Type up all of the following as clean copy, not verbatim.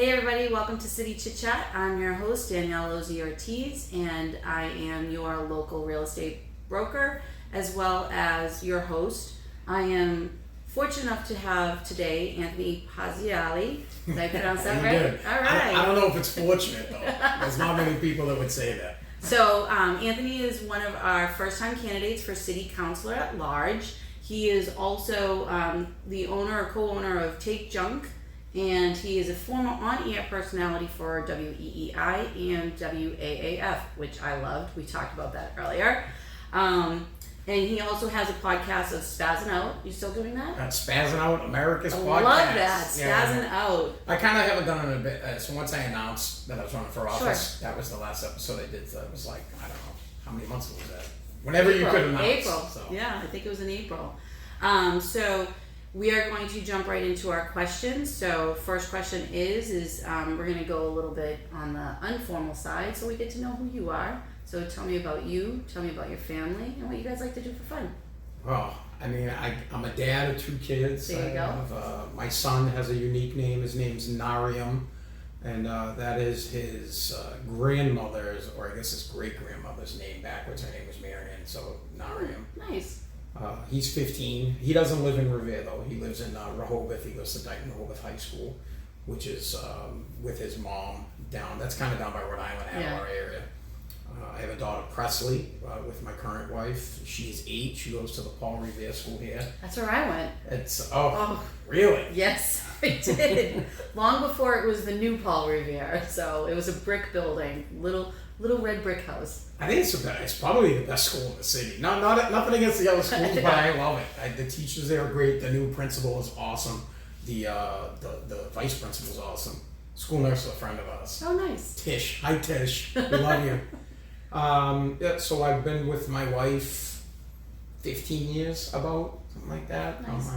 Hey everybody, welcome to City Chit Chat. I'm your host, Danielle Lozzi-Ortiz, and I am your local real estate broker, as well as your host. I am fortunate enough to have today Anthony Parziale. Did I pronounce that right? Did. All right. I don't know if it's fortunate though. There's not many people that would say that. So Anthony is one of our first-time candidates for City Councilor at Large. He is also the owner or co-owner of Take Junk, and he is a former on-air personality for WEEI and WAAF, which I loved. We talked about that earlier. And he also has a podcast of Spazzing Out. You still doing that? Spazzing Out, America's podcast. I love that, Spazzing Out. I kind of haven't done it in a bit. So once I announced that I was running for office, That was the last episode I did. So it was like, I don't know, how many months was that? Whenever April. You could announce. April. So. Yeah, I think it was in April. So we are going to jump right into our questions. So first question is we're going to go a little bit on the informal side so we get to know who you are. So tell me about you, tell me about your family, and what you guys like to do for fun. Well, I mean, I'm a dad of 2 kids. There you go. My son has a unique name. His name's Narium, and that is his grandmother's, or I guess his great-grandmother's name backwards. Her name was Marion, so Narium. Nice. He's 15. He doesn't live in Revere though. He lives in Rehoboth. He goes to Dighton Rehoboth High School, which is with his mom down. That's kind of down by Rhode Island, our area. I have a daughter, Presley, with my current wife. She's 8. She goes to the Paul Revere School here. That's where I went. It's really? Yes, I did. Long before it was the new Paul Revere. So it was a brick building, little red brick house. I think it's probably the best school in the city. Nothing against the other schools, but I love it. The teachers there are great. The new principal is awesome. The vice principal is awesome. School nurse is a friend of ours. Oh, nice. Tish. Hi, Tish. We love you. So I've been with my wife 15 years, about something like that. Nice.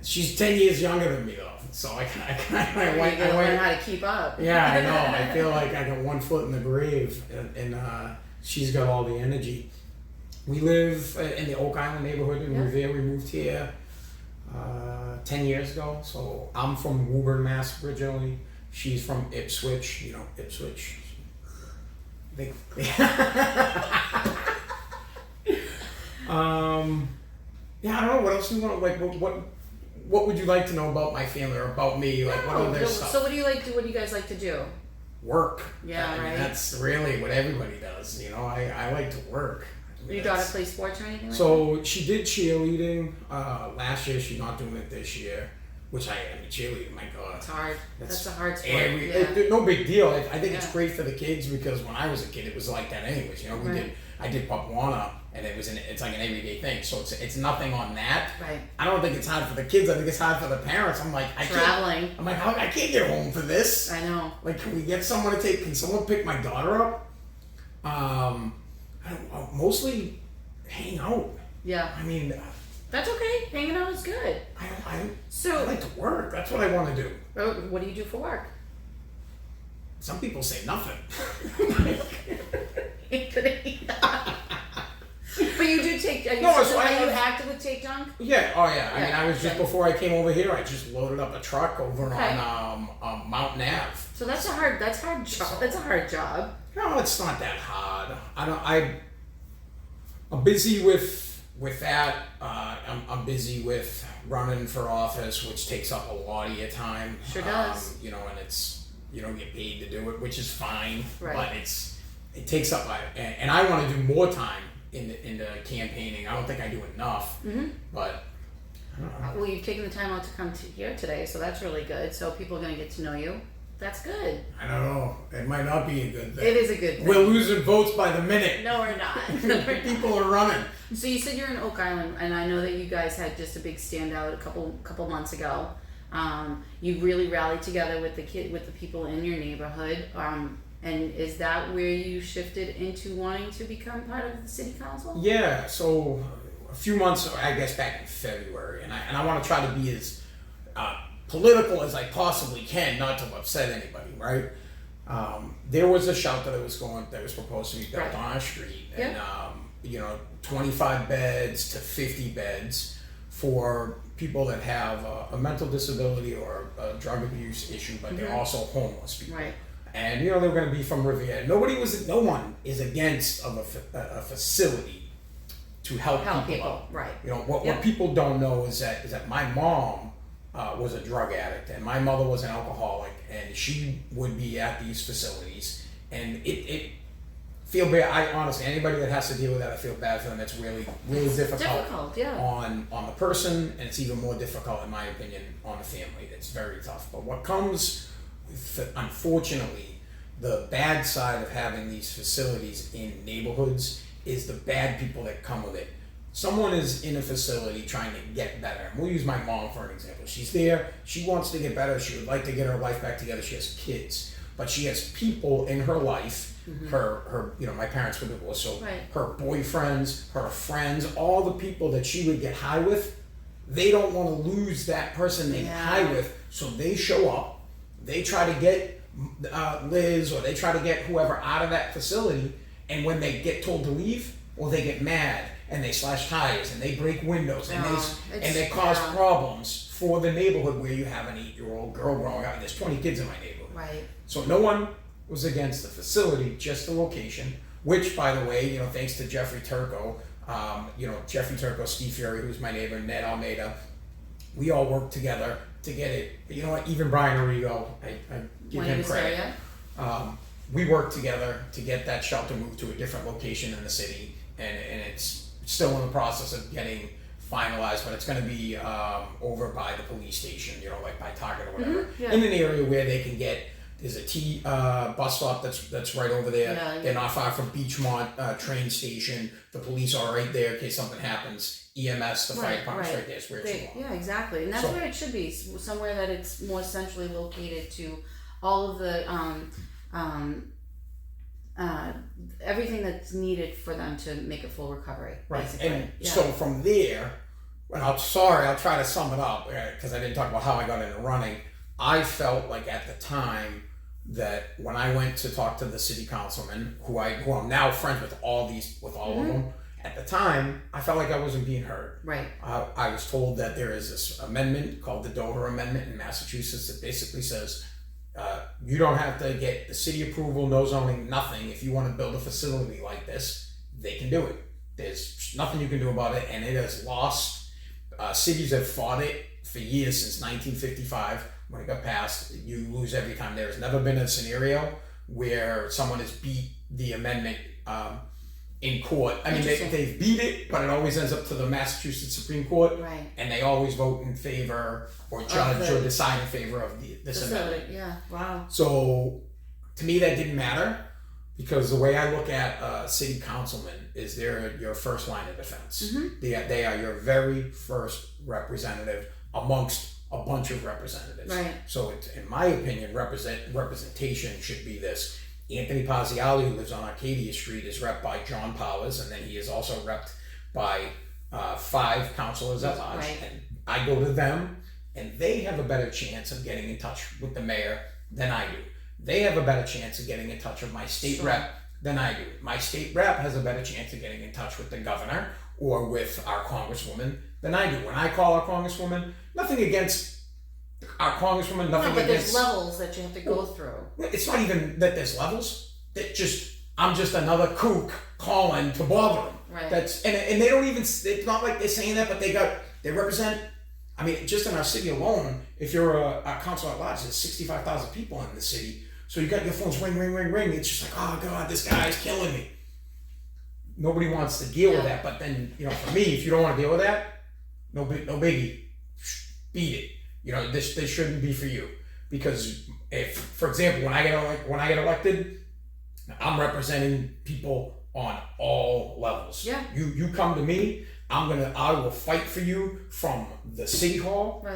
She's 10 years younger than me though, so I learn how to keep up. Yeah, I know. I feel like I got one foot in the grave, and she's got all the energy. We live in the Oak Island neighborhood in Revere. We moved here 10 years ago. So I'm from Woburn, Mass. originally. She's from Ipswich. You know, Ipswich. Yeah, I don't know what else you want. Like, what would you like to know about my family or about me? Like, what other stuff? So what do you like to? What do you guys like to do? Work. Yeah, I mean, that's really what everybody does. You know, I like to work. Your daughter play sports or anything? So she did cheerleading last year. She's not doing it this year. Which I mean, cheerleading, my God. It's hard. That's a hard sport. No big deal. I think it's great for the kids because when I was a kid, it was like that anyways. You know, I did Papuana, and it's like an everyday thing. So it's nothing on that. Right. I don't think it's hard for the kids. I think it's hard for the parents. I'm like, I can't get home for this. I know. Like, can someone pick my daughter up? I don't mostly hang out. Yeah. I mean. That's okay. Hanging out is good. I like to work. That's what I want to do. What do you do for work? Some people say nothing. But you do take. Are you active with Take Junk? Yeah. Oh yeah. I mean, I was just before I came over here. I just loaded up a truck over on Mountain Ave. So that's a hard job. That's a hard job. No, it's not that hard. I'm busy with that. I'm busy with running for office, which takes up a lot of your time. Sure does. And you don't get paid to do it, which is fine. Right. But it takes up and I want to do more time into campaigning. I don't think I do enough. Mm-hmm. But I don't know. Well, you've taken the time out to come to here today, so that's really good. So people are going to get to know you. That's good. I don't know. It might not be a good thing. It is a good thing. We're losing votes by the minute. No, we're not. People are running. So you said you're in Oak Island, and I know that you guys had just a big standout a couple months ago. You really rallied together with the people in your neighborhood. And is that where you shifted into wanting to become part of the city council? Yeah. So a few months, I guess, back in February, and I want to try to be as political as I possibly can, not to upset anybody, right? There was a shelter that was proposed to be built on our street, and 25 beds to 50 beds for people that have a mental disability or a drug abuse issue, but they're also homeless people. Right. And they were going to be from Revere. No one is against a facility to help people out. Right. What people don't know is that my mom was a drug addict, and my mother was an alcoholic, and she would be at these facilities, and it feel bad. I honestly, anybody that has to deal with that, I feel bad for them. It's really difficult on the person, and it's even more difficult, in my opinion, on the family. It's very tough. But what comes with, unfortunately, the bad side of having these facilities in neighborhoods is the bad people that come with it. Someone is in a facility trying to get better. And we'll use my mom for an example. She's there, she wants to get better, she would like to get her life back together, she has kids. But she has people in her life, her my parents were divorced, so her boyfriends, her friends, all the people that she would get high with, they don't want to lose that person they get high with, so they show up, they try to get Liz or they try to get whoever out of that facility, and when they get told to leave, well, they get mad and they slash tires and they break windows and they cause problems for the neighborhood where you have an 8-year-old girl growing up, and there's 20 kids in my neighborhood. Right. So no one was against the facility, just the location, which, by the way, thanks to Jeffrey Turco, Steve Fury, who's my neighbor, Ned Almeida, we all worked together to get it. But you know what? Even Brian Arrigo, I give him credit. We worked together to get that shelter moved to a different location in the city, and it's still in the process of getting finalized, but it's going to be over by the police station, like by Target or whatever, in an area where they can get. There's a T bus stop that's right over there. They're not far from Beachmont train station. The police are right there in case something happens. EMS, the fire department's right there. It's where it's going. Yeah, exactly, and that's where it should be. Somewhere that it's more centrally located to all of the everything that's needed for them to make a full recovery. Right, basically. and so from there, I'll try to sum it up because I didn't talk about how I got into running. I felt like at the time that when I went to talk to the city councilman, who I'm now friends with all of them, at the time I felt like I wasn't being heard. Right. I was told that there is this amendment called the Dover Amendment in Massachusetts that basically says you don't have to get the city approval, no zoning, nothing. If you want to build a facility like this, they can do it. There's nothing you can do about it, and it has lost. Cities have fought it for years, since 1955. When it got passed, you lose every time. There has never been a scenario where someone has beat the amendment in court. I mean, they've beat it, but it always ends up to the Massachusetts Supreme Court, and they always vote in favor or judge or decide in favor of this amendment. Yeah, wow. So to me, that didn't matter, because the way I look at city councilmen is they're your first line of defense. They are your very first representative amongst a bunch of representatives. Right. So in my opinion, representation should be this. Anthony Parziale, who lives on Arcadia Street, is repped by John Powers, and then he is also repped by 5 councilors at large. And I go to them, and they have a better chance of getting in touch with the mayor than I do. They have a better chance of getting in touch with my state rep than I do. My state rep has a better chance of getting in touch with the governor or with our congresswoman than I do. When I call our congresswoman, nothing against our congresswoman, nothing but against... there's levels that you have to go through. It's not even that there's levels. I'm just another kook calling to bother them. Right. And they don't even... It's not like they're saying that, but they represent... I mean, just in our city alone, if you're a councilor at large, there's 65,000 people in the city. So you got your phones ring, ring, ring, ring. It's just like, oh God, this guy's killing me. Nobody wants to deal with that. But then, for me, if you don't want to deal with that, no biggie. Beat it. This shouldn't be for you. Because if, for example, when I get elected, I'm representing people on all levels. Yeah. You come to me, I will fight for you from the city hall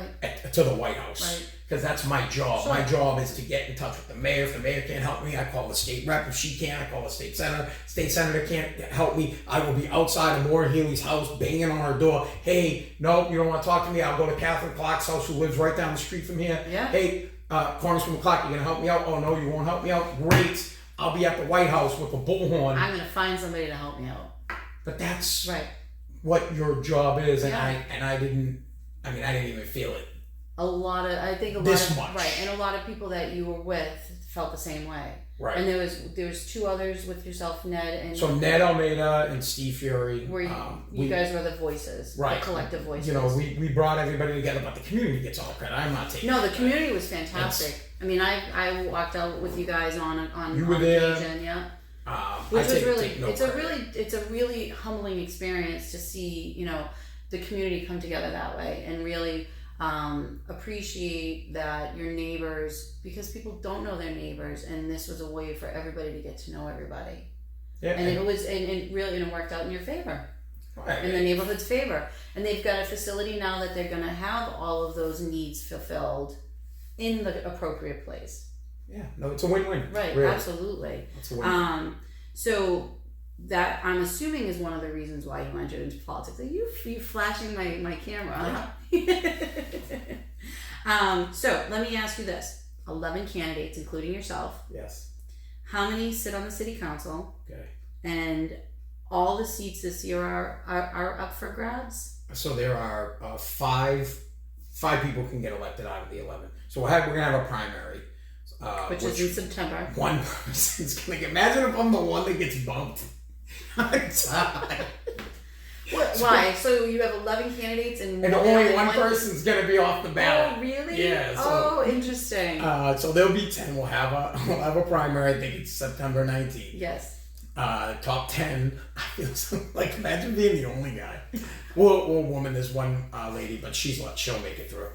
to the White House. Right. Because that's my job. Sure. My job is to get in touch with the mayor. If the mayor can't help me, I call the state rep. If she can't, I call the state senator. State senator can't help me, I will be outside of Maura Healy's house banging on her door. Hey, no, you don't want to talk to me? I'll go to Catherine Clark's house, who lives right down the street from here. Yeah. Hey, Congresswoman Clark, you going to help me out? Oh, no, you won't help me out? Great. I'll be at the White House with a bullhorn. I'm going to find somebody to help me out. But that's what your job is, and I I mean, I didn't even feel it. This much. Right, and a lot of people that you were with felt the same way. Right. And there was two others with yourself, Ned and. So Ned Almeida and Steve Fury. Where you guys were the voices, right? The collective voices. You know, we brought everybody together, but the community gets all credit. I'm not taking. No, the community was fantastic. I mean, I walked out with you guys on you were there. Occasion, yeah. Which was really, it's a really humbling experience to see, you know, the community come together that way and really appreciate that your neighbors, because people don't know their neighbors, and this was a way for everybody to get to know everybody. Yeah, and it was, and it really, and it worked out in your favor, right, in the neighborhood's favor. And they've got a facility now that they're going to have all of those needs fulfilled in the appropriate place. Yeah, no, it's a win-win. Right, really. Absolutely. It's a win-win. So that, I'm assuming, is one of the reasons why you entered into politics. Are you flashing my camera? Yeah. So let me ask you this: 11 candidates, including yourself. Yes. How many sit on the city council? Okay. And all the seats this year are up for grabs? So there are five people can get elected out of the 11. So we're gonna have a primary. Which is in September. One person's gonna get. Imagine if I'm the one that gets bumped. Why? So you have 11 candidates and only one person's gonna be off the ballot. Oh, really? Yeah. So, interesting. So there'll be 10. We'll have a primary. I think it's September 19th. Yes. Top 10. I feel so, like, imagine being the only guy. Well, woman. There's one lady, but she'll make it through.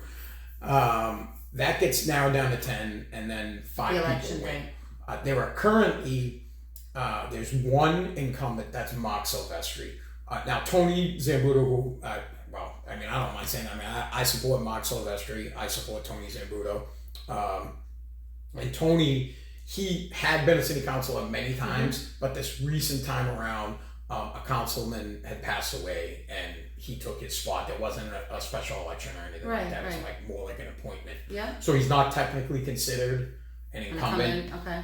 That gets narrowed down to 10, and then 5 people win. There are currently there's one incumbent, that's Mark Silvestri. Now Tony Zambuto, who well, I mean, I don't mind saying that. I mean, I support Mark Silvestri. I support Tony Zambuto. And Tony, he had been a city councilor many times, but this recent time around, a councilman had passed away, and he took his spot. There wasn't a special election or anything like that. It was like more like an appointment. Yeah. So he's not technically considered an incumbent. Okay.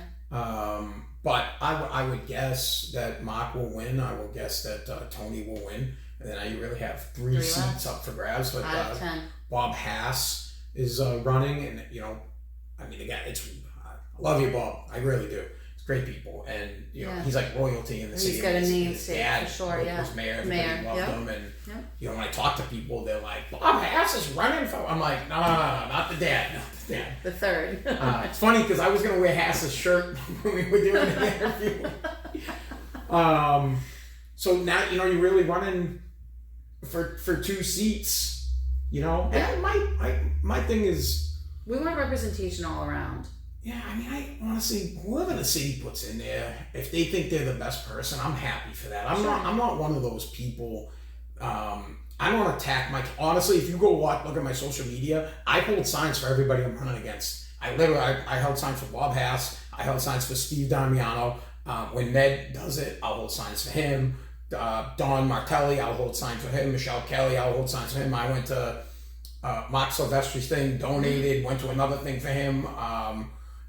But I would guess that Mark will win. I will guess that Tony will win. And then you really have three seats up for grabs. But out of 10. Bob Hass is running, and you know, I mean, again, I love you, Bob. I really do. It's great people, and you know, he's like royalty in the city. He's got a name his dad for sure. Yeah. Was mayor. Everybody loved him, and you know, when I talk to people, they're like, Bob Hass is running for. I'm like, no, not the dad, not the dad. The third. It's funny because I was gonna wear Hass's shirt when we were doing the interview. So now, you know, you're really running for 2 seats. You know, and my thing is, we want representation all around. Yeah, I mean, I honestly, whoever the city puts in there, if they think they're the best person, I'm happy for that. I'm not one of those people. I don't attack honestly, if you go look at my social media, I hold signs for everybody I'm running against. I held signs for Bob Hass. I held signs for Steve Damiano. When Ned does it, I'll hold signs for him. Don Martelli, I'll hold signs for him. Michelle Kelly, I'll hold signs for him. I went to Mark Silvestri's thing, donated, went to another thing for him.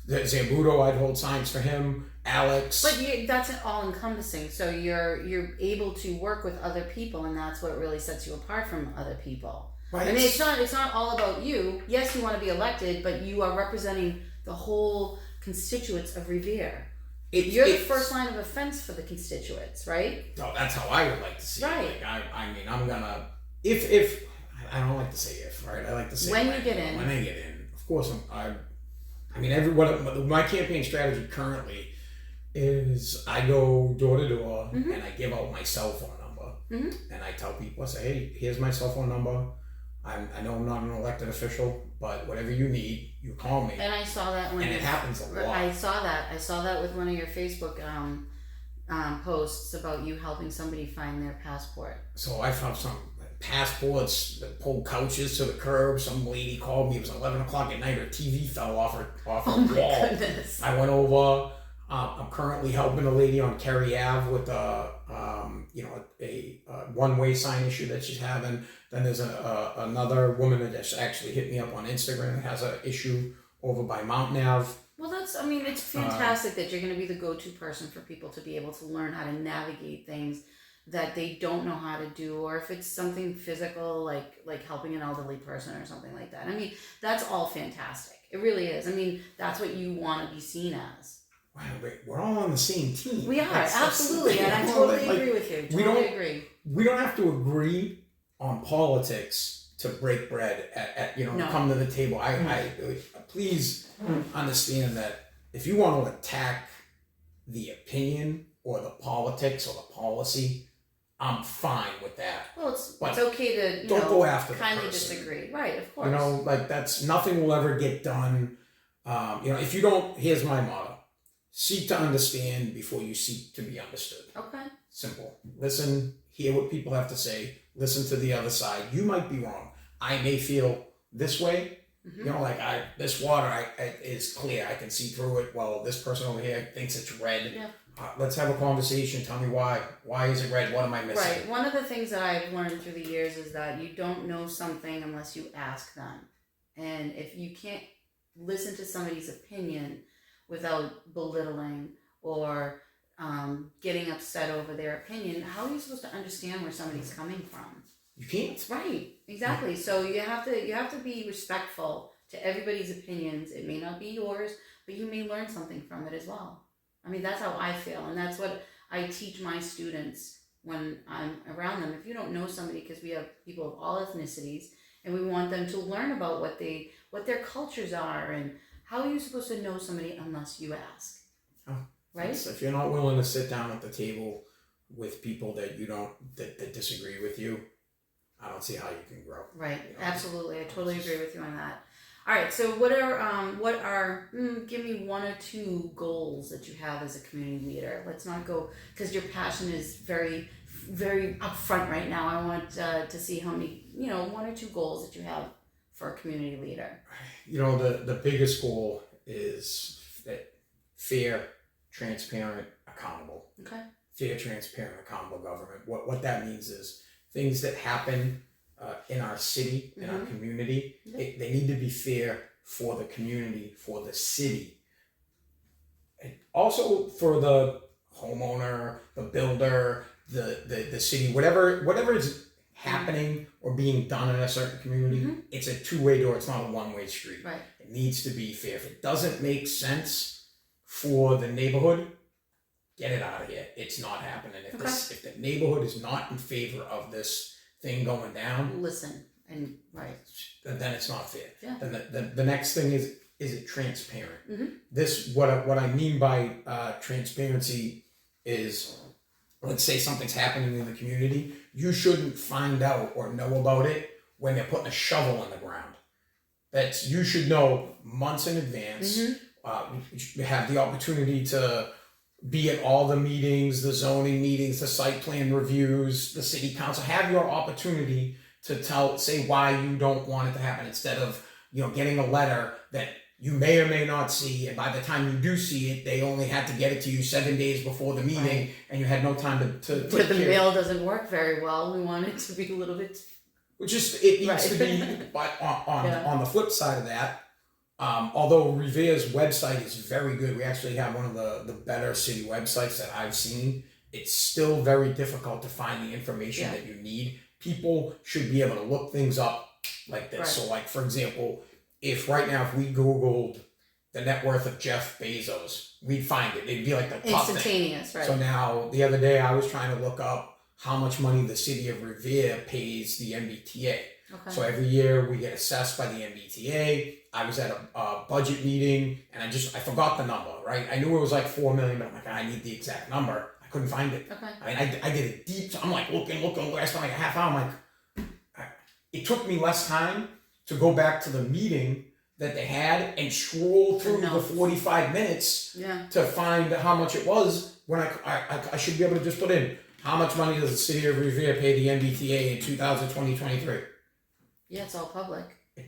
Zambuto, I'd hold signs for him. Alex. But that's all encompassing. So you're able to work with other people, and that's what really sets you apart from other people. Right. I mean, it's not all about you. Yes, you want to be elected, but you are representing the whole constituents of Revere. You're the first line of offense for the constituents, right? No, that's how I would like to see it. Like, I mean, I'm gonna if I don't like to say if, right? I like to say when you get in. When I get in, of course, I mean, my campaign strategy currently is I go door to door and I give out my cell phone number, and I tell people, I say, hey, here's my cell phone number. I know I'm not an elected official, but whatever you need, you call me. And I saw that when it happens a lot. I saw that with one of your Facebook posts about you helping somebody find their passport. So I found some passports that pulled couches to the curb. Some lady called me. It was 11 o'clock at night. Her TV fell off her wall. Goodness. I went over. I'm currently helping a lady on Kerry Ave with a one-way sign issue that she's having. Then there's another woman that just actually hit me up on Instagram that has an issue over by Mountain Ave. Well, it's fantastic that you're going to be the go-to person for people to be able to learn how to navigate things that they don't know how to do, or if it's something physical like helping an elderly person or something like that. I mean, that's all fantastic. It really is. I mean, that's what you want to be seen as. Wow, we're all on the same team. We are, absolutely, and I totally agree with you. Totally agree. We don't have to agree on politics to break bread at come to the table. I please understand that if you want to attack the opinion or the politics or the policy, I'm fine with that. Well, it's okay to don't go after the kindly person. disagree, right? Of course. You know, like that's nothing will ever get done. If you don't, here's my motto: seek to understand before you seek to be understood. Okay. Simple. Listen, hear what people have to say. Listen to the other side. You might be wrong. I may feel this way. This water is clear. I can see through it. Well, this person over here thinks it's red. Yeah. Let's have a conversation. Tell me why. Why is it red? What am I missing? Right. One of the things that I've learned through the years is that you don't know something unless you ask them. And if you can't listen to somebody's opinion without belittling or getting upset over their opinion, how are you supposed to understand where somebody's coming from? You can't. Right. Exactly. So you have to be respectful to everybody's opinions. It may not be yours, but you may learn something from it as well. I mean, that's how I feel, and that's what I teach my students when I'm around them. If you don't know somebody, because we have people of all ethnicities, and we want them to learn about what their cultures are, and how are you supposed to know somebody unless you ask? Oh, right? If you're not willing to sit down at the table with people that that disagree with you, I don't see how you can grow. Right. Absolutely. I totally agree with you on that. All right. So what are give me one or two goals that you have as a community leader? Let's not go, because your passion is very, very upfront right now. I want to see how many, one or two goals that you have for a community leader. The biggest goal is that fair, transparent, accountable. Okay. Fair, transparent, accountable government. What that means is things that happen in our city, in our community, they need to be fair for the community, for the city. And also for the homeowner, the builder, the city, whatever is happening or being done in a certain community, it's a two-way door. It's not a one-way street. Right. It needs to be fair. If it doesn't make sense for the neighborhood, get it out of here. It's not happening. If the neighborhood is not in favor of this thing going down, listen, and right, then it's not fair. Yeah. Then the next thing is it transparent? This what I mean by transparency is, let's say something's happening in the community, you shouldn't find out or know about it when they're putting a shovel in the ground. You should know months in advance. You have the opportunity to be at all the meetings, the zoning meetings, the site plan reviews, the city council. Have your opportunity to say why you don't want it to happen, instead of getting a letter that you may or may not see, and by the time you do see it, they only had to get it to you 7 days before the meeting, and you had no time to but the mail doesn't work very well. We want it to be a little bit. It needs to be. But on the flip side of that, although Revere's website is very good, we actually have one of the better city websites that I've seen. It's still very difficult to find the information that you need. People should be able to look things up like this. Right. So, like, for example, if we Googled the net worth of Jeff Bezos, we'd find it. It'd be like the top instantaneous, thing. Right? So now, the other day, I was trying to look up how much money the city of Revere pays the MBTA. Okay. So every year we get assessed by the MBTA. I was at a budget meeting and I forgot the number, right? I knew it was like $4 million, but I'm like, I need the exact number. I couldn't find it. Okay. I mean, I did it deep. So I'm like looking, last time like a half hour. I'm like, it took me less time to go back to the meeting that they had and scroll through the 45 minutes to find how much it was, when I should be able to just put in, how much money does the city of Revere pay the MBTA in 2020-23? Yeah, it's all public.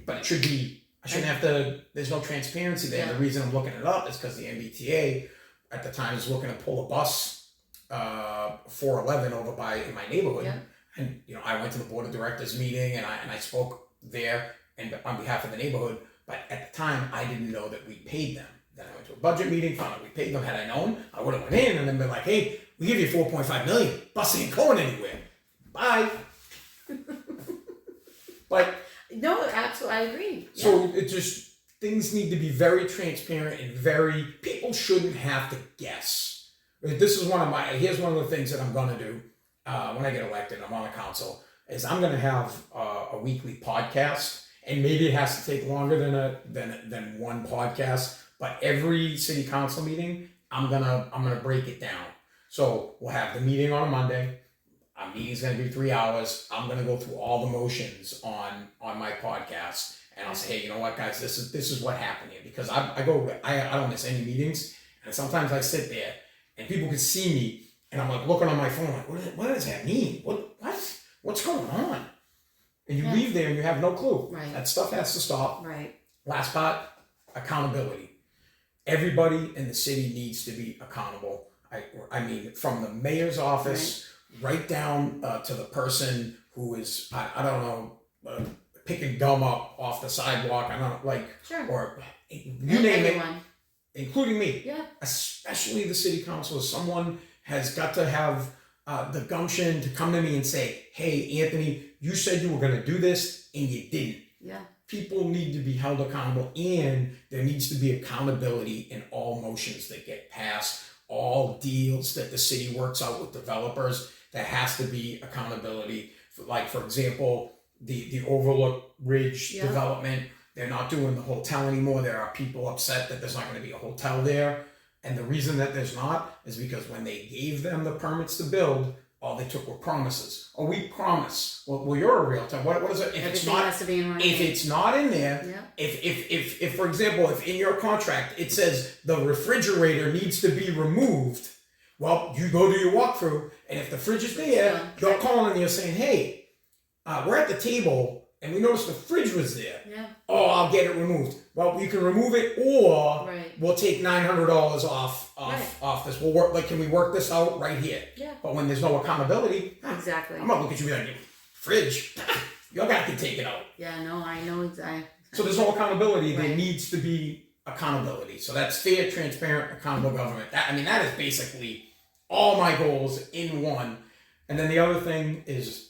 But it should be, I shouldn't have to, there's no transparency there. Yeah. The reason I'm looking it up is because the MBTA at the time was looking to pull a bus 411 over in my neighborhood. Yeah. And I went to the board of directors meeting and I spoke there and on behalf of the neighborhood. But at the time, I didn't know that we paid them. Then I went to a budget meeting, found out we paid them. Had I known, I would have went in and then been like, hey, We give you 4.5 million. Bus ain't going anywhere. Bye. But no, absolutely, I agree. so it just, things need to be very transparent and people shouldn't have to guess. Here's one of the things that I'm gonna do when I get elected, I'm on the council, is I'm gonna have a weekly podcast, and maybe it has to take longer than one podcast, but every city council meeting, I'm gonna break it down. So we'll have the meeting on a Monday. Our meeting's gonna be 3 hours. I'm gonna go through all the motions on my podcast, and I'll say, hey, you know what, guys, this is what happened here, because I don't miss any meetings, and sometimes I sit there and people can see me, and I'm like looking on my phone like, what does that mean? What's going on? And you leave there and you have no clue. Right. That stuff has to stop. Right. Last part, accountability. Everybody in the city needs to be accountable. I mean, from the mayor's office right down to the person who is, I don't know, picking gum up off the sidewalk. I don't like, sure. Or you name everyone. It, including me. Yeah. Especially the city council. Someone has got to have the gumption to come to me and say, hey, Anthony, you said you were going to do this and you didn't. Yeah. People need to be held accountable, and there needs to be accountability in all motions that get passed, all deals that the city works out with developers. There has to be accountability. For example, the Overlook Ridge development, they're not doing the hotel anymore. There are people upset that there's not going to be a hotel there. And the reason that there's not is because when they gave them the permits to build, all they took were promises. Oh, we promise. Well, you're a realtor. What is it? If Everything has to be in writing. If it's not in there, if for example, if in your contract it says the refrigerator needs to be removed, well, you go do your walkthrough, and if the fridge is there, they'll call in and you're saying, hey, we're at the table and we noticed the fridge was there. Yeah. Oh, I'll get it removed. Well, you can remove it, or we'll take $900 off this. We'll work. Like, can we work this out right here? Yeah. But when there's no accountability, exactly. I'm not looking at you like, fridge. Your guy can take it out. Yeah. No, I know exactly. So there's no accountability. There needs to be accountability. So that's fair, transparent, accountable government. That is basically all my goals in one. And then the other thing is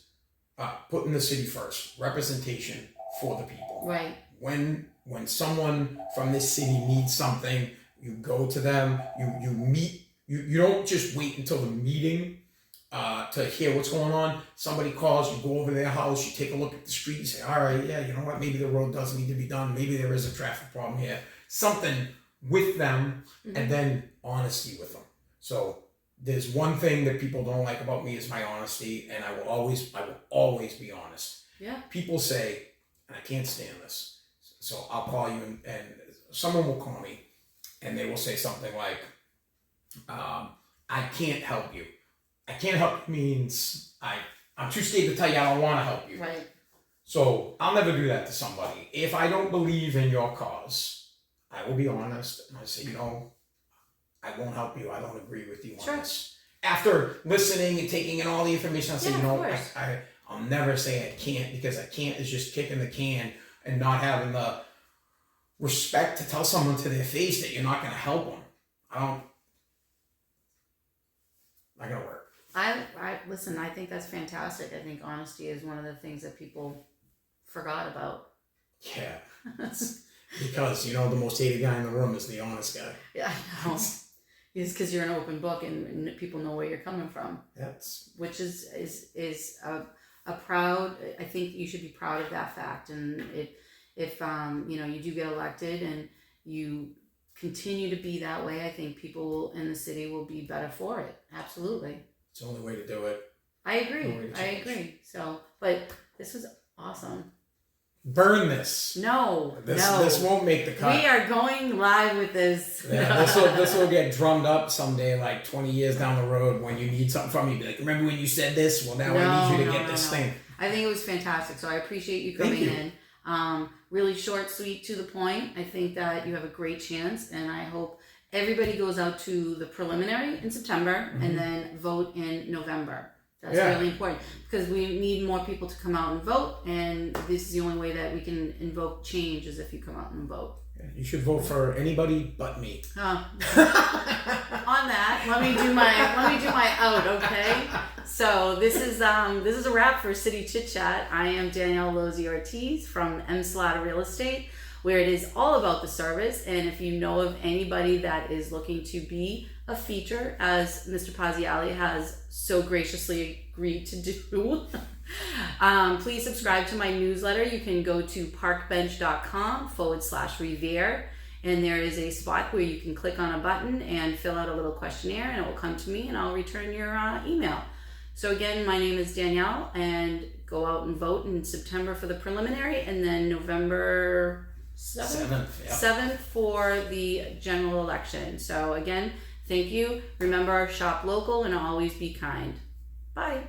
putting the city first. Representation for the people. Right. When someone from this city needs something, you go to them, you meet, you don't just wait until the meeting to hear what's going on. Somebody calls, you go over to their house, you take a look at the street, you say, all right, yeah, you know what, maybe the road does need to be done, maybe there is a traffic problem here. Something with them, and then honesty with them. So there's one thing that people don't like about me is my honesty, and I will always be honest. Yeah. People say, and I can't stand this, so I'll call you and someone will call me and they will say something like, I can't help you. I can't help means I'm too scared to tell you I don't want to help you. Right. So I'll never do that to somebody. If I don't believe in your cause, I will be honest and I say, I won't help you. I don't agree with you on this. After listening and taking in all the information, I'll say, I'll never say I can't, because I can't is just kicking the can and not having the respect to tell someone to their face that you're not going to help them. Not going to work. Listen, I think that's fantastic. I think honesty is one of the things that people forgot about. Yeah. Because, the most hated guy in the room is the honest guy. Yeah, I know. It's because you're an open book and people know where you're coming from. Which is a proud, I think you should be proud of that fact. And if you do get elected and you continue to be that way, I think people in the city will be better for it. Absolutely. It's the only way to do it. I agree. So, but this was awesome. Burn this. No. This won't make the cut. We are going live with this. Yeah, this will get drummed up someday, like 20 years down the road, when you need something from me. Be like, remember when you said this? Well, now I need you to get this thing. I think it was fantastic. So I appreciate you coming in. Really short, sweet, to the point. I think that you have a great chance, and I hope everybody goes out to the preliminary in September and then vote in November. That's really important, because we need more people to come out and vote, and this is the only way that we can invoke change is if you come out and vote. You should vote for anybody but me. On that, let me do my out, okay? So this is a wrap for City Chit Chat. I am Danielle Lozzi Ortiz from M. Slaughter Real Estate, where it is all about the service. And if you know of anybody that is looking to be a feature, as Mr. Parziale has so graciously agreed to do, please subscribe to my newsletter. You can go to parkbench.com/Revere, and there is a spot where you can click on a button and fill out a little questionnaire, and it will come to me and I'll return your email. So again, my name is Danielle, and go out and vote in September for the preliminary, and then November 7th for the general election. So again, thank you. Remember, shop local and always be kind. Bye.